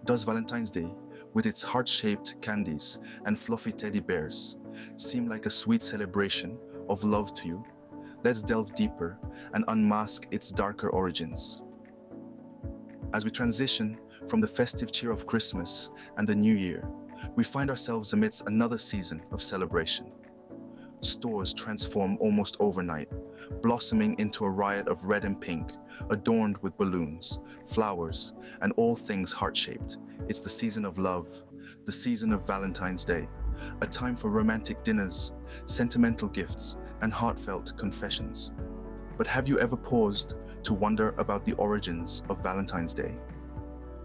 Does Valentine's Day, with its heart-shaped candies and fluffy teddy bears, seem like a sweet celebration of love to you? Let's delve deeper and unmask its darker origins. As we transition from the festive cheer of Christmas and the New Year, we find ourselves amidst another season of celebration. Stores transform almost overnight, blossoming into a riot of red and pink, adorned with balloons, flowers, and all things heart-shaped. It's the season of love, the season of Valentine's Day, a time for romantic dinners, sentimental gifts, and heartfelt confessions. But have you ever paused to wonder about the origins of Valentine's Day?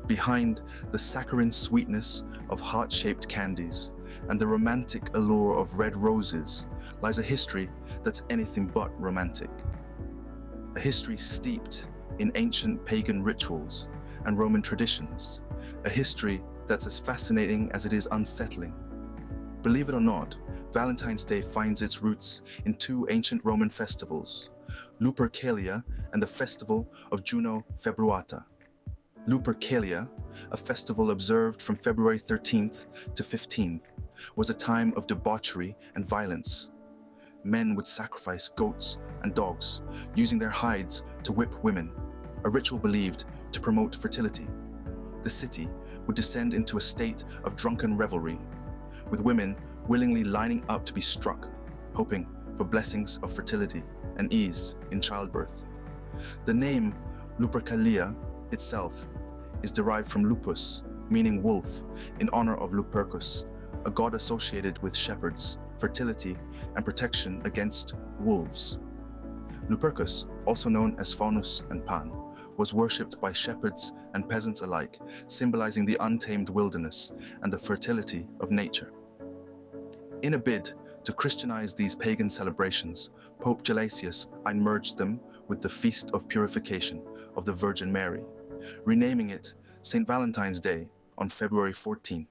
Behind the saccharine sweetness of heart-shaped candies and the romantic allure of red roses lies a history that's anything but romantic. A history steeped in ancient pagan rituals and Roman traditions. A history that's as fascinating as it is unsettling. Believe it or not, Valentine's Day finds its roots in two ancient Roman festivals, Lupercalia and the Festival of Juno Februata. Lupercalia, a festival observed from February 13th to 15th, was a time of debauchery and violence. Men would sacrifice goats and dogs, using their hides to whip women, a ritual believed to promote fertility. The city would descend into a state of drunken revelry, with women willingly lining up to be struck, hoping for blessings of fertility and ease in childbirth. The name Lupercalia itself is derived from lupus, meaning wolf, in honor of Lupercus, a god associated with shepherds, fertility, and protection against wolves. Lupercus, also known as Faunus and Pan, was worshipped by shepherds and peasants alike, symbolizing the untamed wilderness and the fertility of nature. In a bid to Christianize these pagan celebrations, Pope Gelasius I merged them with the Feast of Purification of the Virgin Mary, renaming it St. Valentine's Day on February 14th.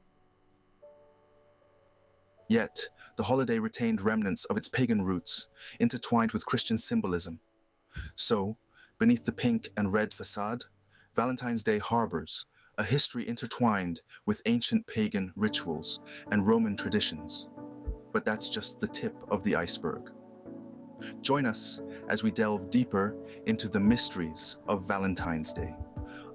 Yet, the holiday retained remnants of its pagan roots, intertwined with Christian symbolism. So, beneath the pink and red facade, Valentine's Day harbors a history intertwined with ancient pagan rituals and Roman traditions. But that's just the tip of the iceberg. Join us as we delve deeper into the mysteries of Valentine's Day,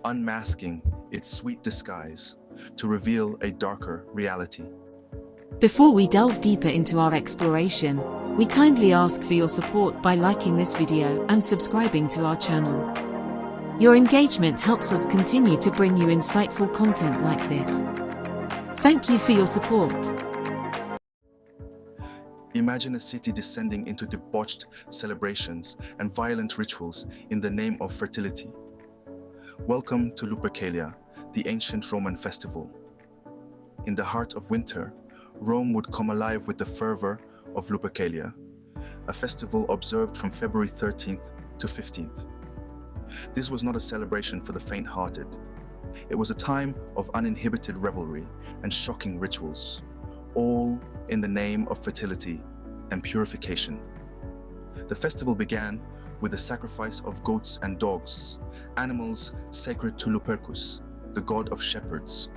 unmasking its sweet disguise to reveal a darker reality. Before we delve deeper into our exploration, we kindly ask for your support by liking this video and subscribing to our channel. Your engagement helps us continue to bring you insightful content like this. Thank you for your support. Imagine a city descending into debauched celebrations and violent rituals in the name of fertility. Welcome to Lupercalia, the ancient Roman festival. In the heart of winter, Rome would come alive with the fervor of Lupercalia, a festival observed from February 13th to 15th. This was not a celebration for the faint-hearted. It was a time of uninhibited revelry and shocking rituals, all in the name of fertility and purification. The festival began with the sacrifice of goats and dogs, animals sacred to Lupercus, the god of shepherds.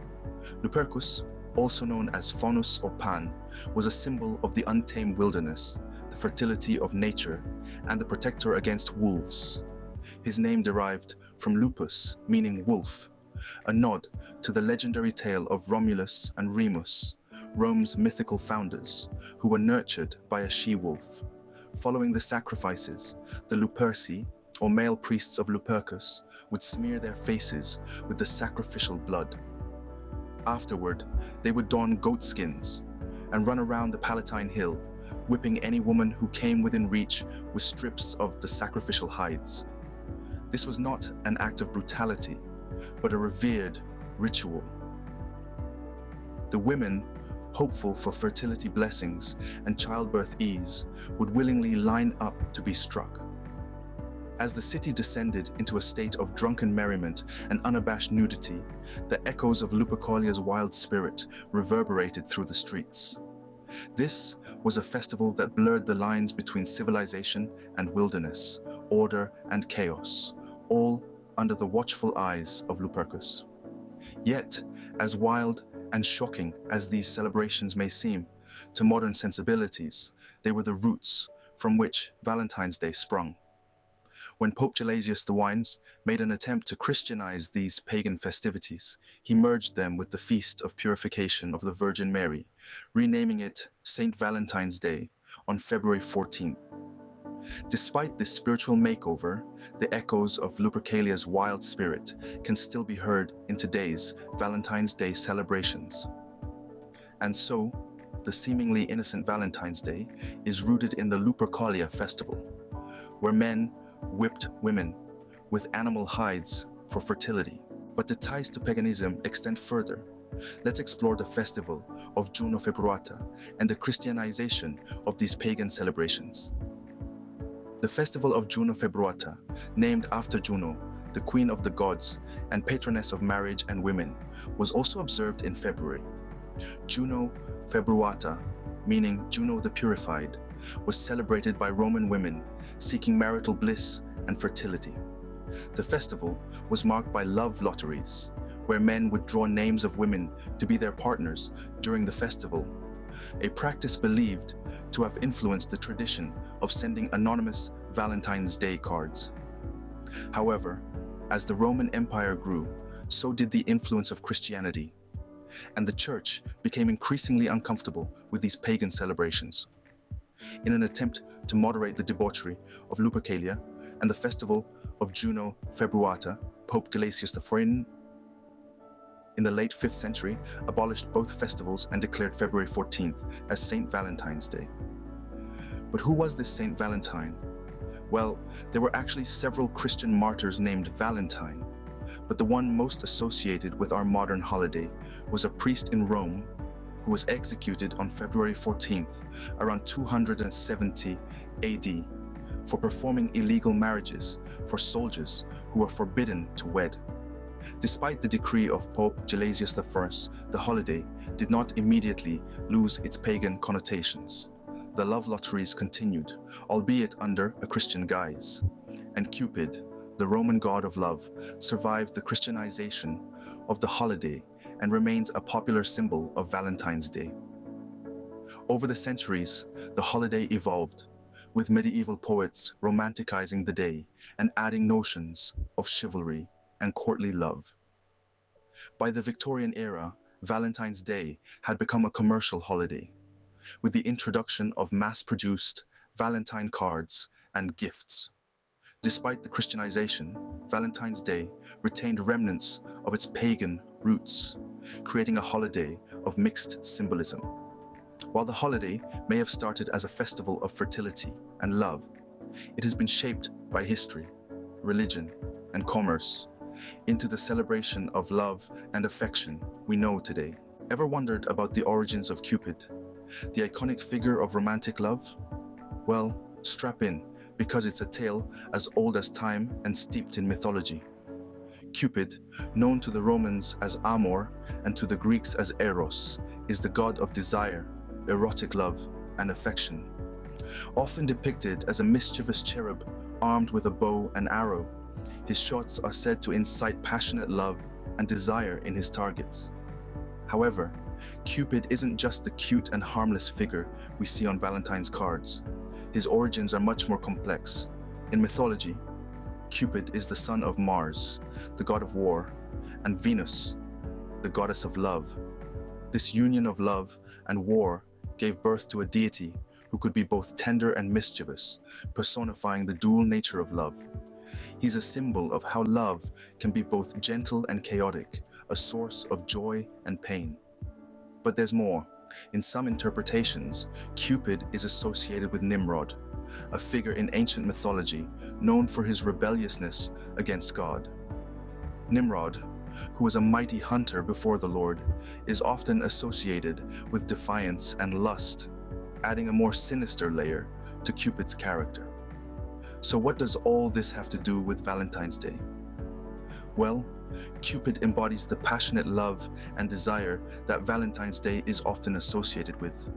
Lupercus, also known as Faunus or Pan, was a symbol of the untamed wilderness, the fertility of nature, and the protector against wolves. His name derived from lupus, meaning wolf, a nod to the legendary tale of Romulus and Remus, Rome's mythical founders, who were nurtured by a she-wolf. Following the sacrifices, the Luperci, or male priests of Lupercus, would smear their faces with the sacrificial blood. Afterward, they would don goat skins and run around the Palatine Hill, whipping any woman who came within reach with strips of the sacrificial hides. This was not an act of brutality, but a revered ritual. The women, hopeful for fertility blessings and childbirth ease, would willingly line up to be struck. As the city descended into a state of drunken merriment and unabashed nudity, the echoes of Lupercalia's wild spirit reverberated through the streets. This was a festival that blurred the lines between civilization and wilderness, order and chaos, all under the watchful eyes of Lupercus. Yet, as wild and shocking as these celebrations may seem to modern sensibilities, they were the roots from which Valentine's Day sprung. When Pope Gelasius I made an attempt to Christianize these pagan festivities, he merged them with the Feast of Purification of the Virgin Mary, renaming it Saint Valentine's Day on February 14th. Despite this spiritual makeover, the echoes of Lupercalia's wild spirit can still be heard in today's Valentine's Day celebrations. And so, the seemingly innocent Valentine's Day is rooted in the Lupercalia festival, where men whipped women with animal hides for fertility. But the ties to paganism extend further. Let's explore the Festival of Juno Februata and the Christianization of these pagan celebrations. The Festival of Juno Februata, named after Juno, the queen of the gods and patroness of marriage and women, was also observed in February. Juno Februata, meaning Juno the Purified, was celebrated by Roman women seeking marital bliss and fertility. The festival was marked by love lotteries, where men would draw names of women to be their partners during the festival, a practice believed to have influenced the tradition of sending anonymous Valentine's Day cards. However, as the Roman Empire grew, so did the influence of Christianity, and the Church became increasingly uncomfortable with these pagan celebrations. In an attempt to moderate the debauchery of Lupercalia and the Festival of Juno Februata, Pope Gelasius I, in the late 5th century, abolished both festivals and declared February 14th as Saint Valentine's Day. But who was this Saint Valentine? Well, there were actually several Christian martyrs named Valentine, but the one most associated with our modern holiday was a priest in Rome who was executed on February 14th, around 270 AD, for performing illegal marriages for soldiers who were forbidden to wed. Despite the decree of Pope Gelasius I, the holiday did not immediately lose its pagan connotations. The love lotteries continued, albeit under a Christian guise, and Cupid, the Roman god of love, survived the Christianization of the holiday and remains a popular symbol of Valentine's Day. Over the centuries, the holiday evolved, with medieval poets romanticizing the day and adding notions of chivalry and courtly love. By the Victorian era, Valentine's Day had become a commercial holiday, with the introduction of mass-produced Valentine cards and gifts. Despite the Christianization, Valentine's Day retained remnants of its pagan roots, creating a holiday of mixed symbolism. While the holiday may have started as a festival of fertility and love, it has been shaped by history, religion, and commerce into the celebration of love and affection we know today. Ever wondered about the origins of Cupid, the iconic figure of romantic love? Well, strap in, because it's a tale as old as time and steeped in mythology. Cupid, known to the Romans as Amor and to the Greeks as Eros, is the god of desire, erotic love, and affection. Often depicted as a mischievous cherub armed with a bow and arrow, his shots are said to incite passionate love and desire in his targets. However, Cupid isn't just the cute and harmless figure we see on Valentine's cards. His origins are much more complex. In mythology, Cupid is the son of Mars, the god of war, and Venus, the goddess of love. This union of love and war gave birth to a deity who could be both tender and mischievous, personifying the dual nature of love. He's a symbol of how love can be both gentle and chaotic, a source of joy and pain. But there's more. In some interpretations, Cupid is associated with Nimrod, a figure in ancient mythology known for his rebelliousness against God. Nimrod, who was a mighty hunter before the Lord, is often associated with defiance and lust, adding a more sinister layer to Cupid's character. So what does all this have to do with Valentine's Day? Well, Cupid embodies the passionate love and desire that Valentine's Day is often associated with.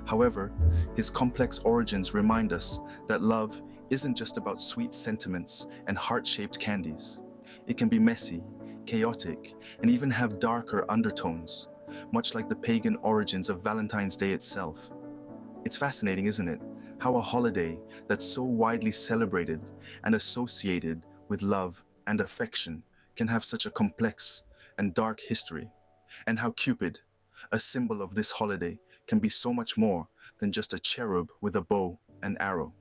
However, his complex origins remind us that love isn't just about sweet sentiments and heart-shaped candies. It can be messy, chaotic, and even have darker undertones, much like the pagan origins of Valentine's Day itself. It's fascinating, isn't it, how a holiday that's so widely celebrated and associated with love and affection can have such a complex and dark history, and how Cupid, a symbol of this holiday, can be so much more than just a cherub with a bow and arrow.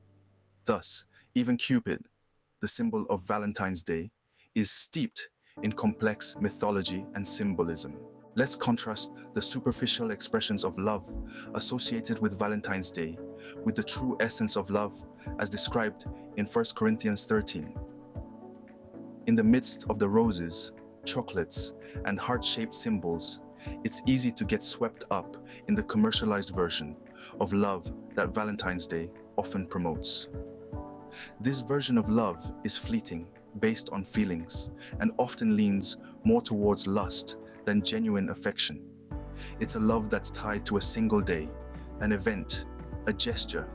Thus, even Cupid, the symbol of Valentine's Day, is steeped in complex mythology and symbolism. Let's contrast the superficial expressions of love associated with Valentine's Day with the true essence of love as described in 1 Corinthians 13. In the midst of the roses, chocolates, and heart-shaped symbols, it's easy to get swept up in the commercialized version of love that Valentine's Day often promotes. This version of love is fleeting, based on feelings, and often leans more towards lust than genuine affection. It's a love that's tied to a single day, an event, a gesture.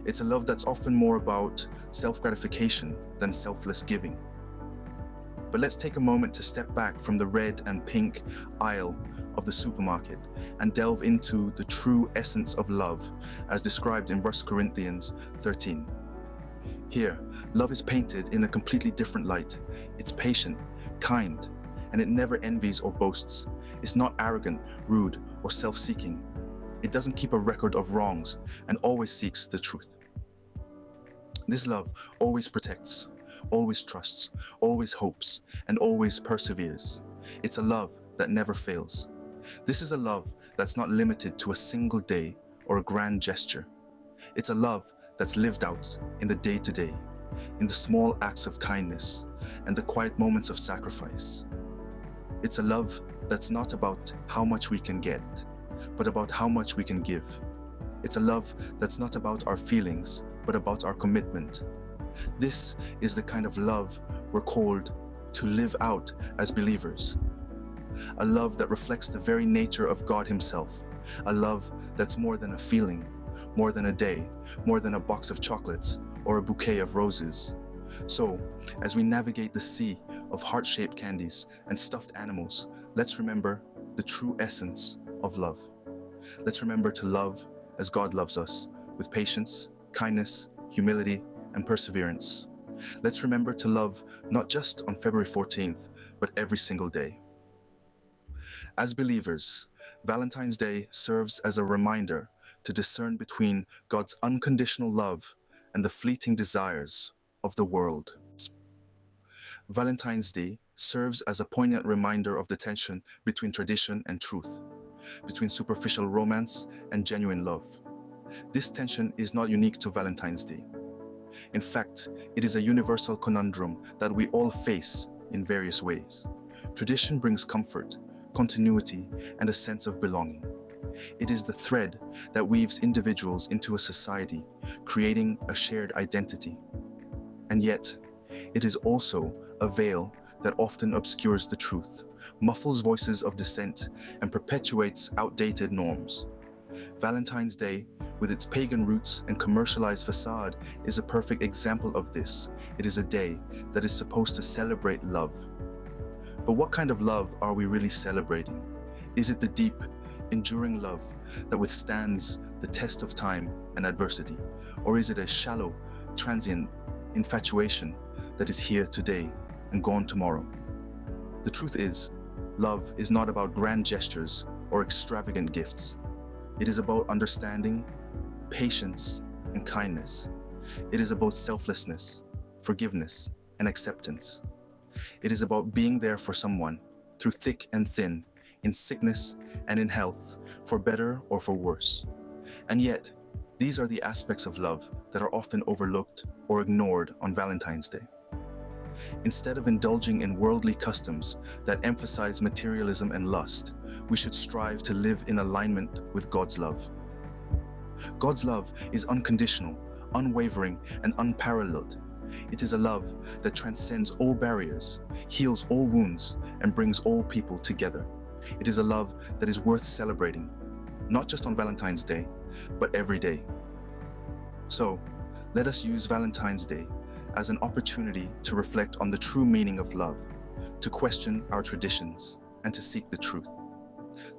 It's a love that's often more about self-gratification than selfless giving. But let's take a moment to step back from the red and pink aisle of the supermarket and delve into the true essence of love as described in 1 Corinthians 13. Here, love is painted in a completely different light. It's patient, kind, and it never envies or boasts. It's not arrogant, rude, or self-seeking. It doesn't keep a record of wrongs and always seeks the truth. This love always protects, always trusts, always hopes, and always perseveres. It's a love that never fails. This is a love that's not limited to a single day or a grand gesture. It's a love that's lived out in the day-to-day, in the small acts of kindness, and the quiet moments of sacrifice. It's a love that's not about how much we can get, but about how much we can give. It's a love that's not about our feelings, but about our commitment. This is the kind of love we're called to live out as believers. A love that reflects the very nature of God Himself. A love that's more than a feeling, more than a day, more than a box of chocolates or a bouquet of roses. So, as we navigate the sea of heart-shaped candies and stuffed animals, let's remember the true essence of love. Let's remember to love as God loves us, with patience, kindness, humility, and perseverance. Let's remember to love not just on February 14th, but every single day. As believers, Valentine's Day serves as a reminder to discern between God's unconditional love and the fleeting desires of the world. Valentine's Day serves as a poignant reminder of the tension between tradition and truth, between superficial romance and genuine love. This tension is not unique to Valentine's Day. In fact, it is a universal conundrum that we all face in various ways. Tradition brings comfort, continuity, and a sense of belonging. It is the thread that weaves individuals into a society, creating a shared identity. And yet, it is also a veil that often obscures the truth, muffles voices of dissent, and perpetuates outdated norms. Valentine's Day, with its pagan roots and commercialized facade, is a perfect example of this. It is a day that is supposed to celebrate love. But what kind of love are we really celebrating? Is it the deep, enduring love that withstands the test of time and adversity? Or is it a shallow, transient infatuation that is here today and gone tomorrow? The truth is, love is not about grand gestures or extravagant gifts. It is about understanding, patience, and kindness. It is about selflessness, forgiveness, and acceptance. It is about being there for someone through thick and thin, in sickness and in health, for better or for worse. And yet, these are the aspects of love that are often overlooked or ignored on Valentine's Day. Instead of indulging in worldly customs that emphasize materialism and lust, we should strive to live in alignment with God's love. God's love is unconditional, unwavering, and unparalleled. It is a love that transcends all barriers, heals all wounds, and brings all people together. It is a love that is worth celebrating, not just on Valentine's Day, but every day. So, let us use Valentine's Day as an opportunity to reflect on the true meaning of love, to question our traditions, and to seek the truth.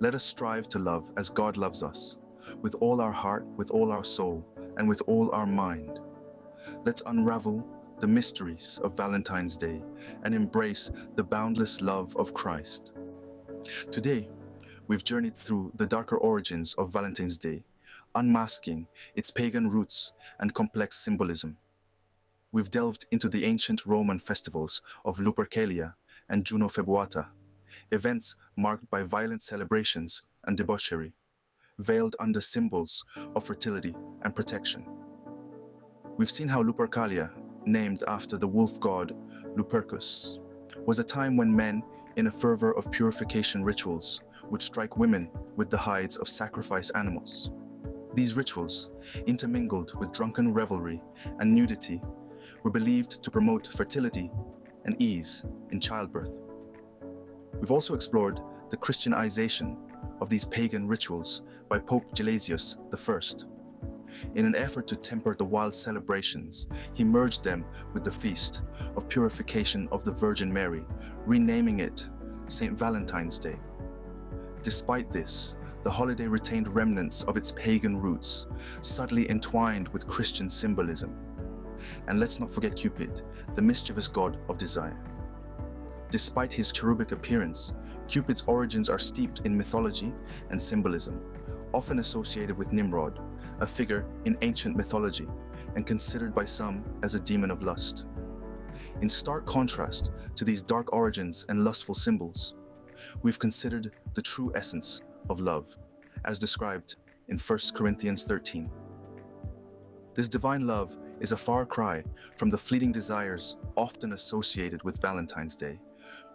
Let us strive to love as God loves us, with all our heart, with all our soul, and with all our mind. Let's unravel the mysteries of Valentine's Day and embrace the boundless love of Christ. Today, we've journeyed through the darker origins of Valentine's Day, unmasking its pagan roots and complex symbolism. We've delved into the ancient Roman festivals of Lupercalia and Juno Februata, events marked by violent celebrations and debauchery, veiled under symbols of fertility and protection. We've seen how Lupercalia, named after the wolf god Lupercus, was a time when men, in a fervor of purification rituals, would strike women with the hides of sacrifice animals. These rituals, intermingled with drunken revelry and nudity, were believed to promote fertility and ease in childbirth. We've also explored the Christianization of these pagan rituals by Pope Gelasius I. In an effort to temper the wild celebrations, he merged them with the feast of purification of the Virgin Mary, renaming it St. Valentine's Day. Despite this, the holiday retained remnants of its pagan roots, subtly entwined with Christian symbolism. And let's not forget Cupid, the mischievous god of desire. Despite his cherubic appearance, Cupid's origins are steeped in mythology and symbolism, often associated with Nimrod, a figure in ancient mythology and considered by some as a demon of lust. In stark contrast to these dark origins and lustful symbols, we've considered the true essence of love, as described in 1 Corinthians 13. This divine love is a far cry from the fleeting desires often associated with Valentine's Day,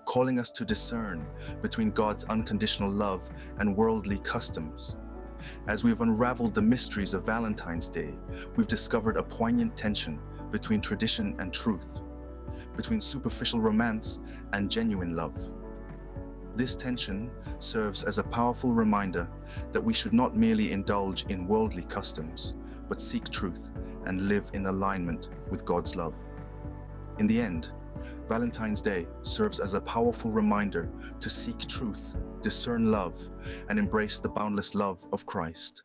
calling us to discern between God's unconditional love and worldly customs. As we've unraveled the mysteries of Valentine's Day, we've discovered a poignant tension between tradition and truth, between superficial romance and genuine love. This tension serves as a powerful reminder that we should not merely indulge in worldly customs, but seek truth and live in alignment with God's love. In the end, Valentine's Day serves as a powerful reminder to seek truth, discern love, and embrace the boundless love of Christ.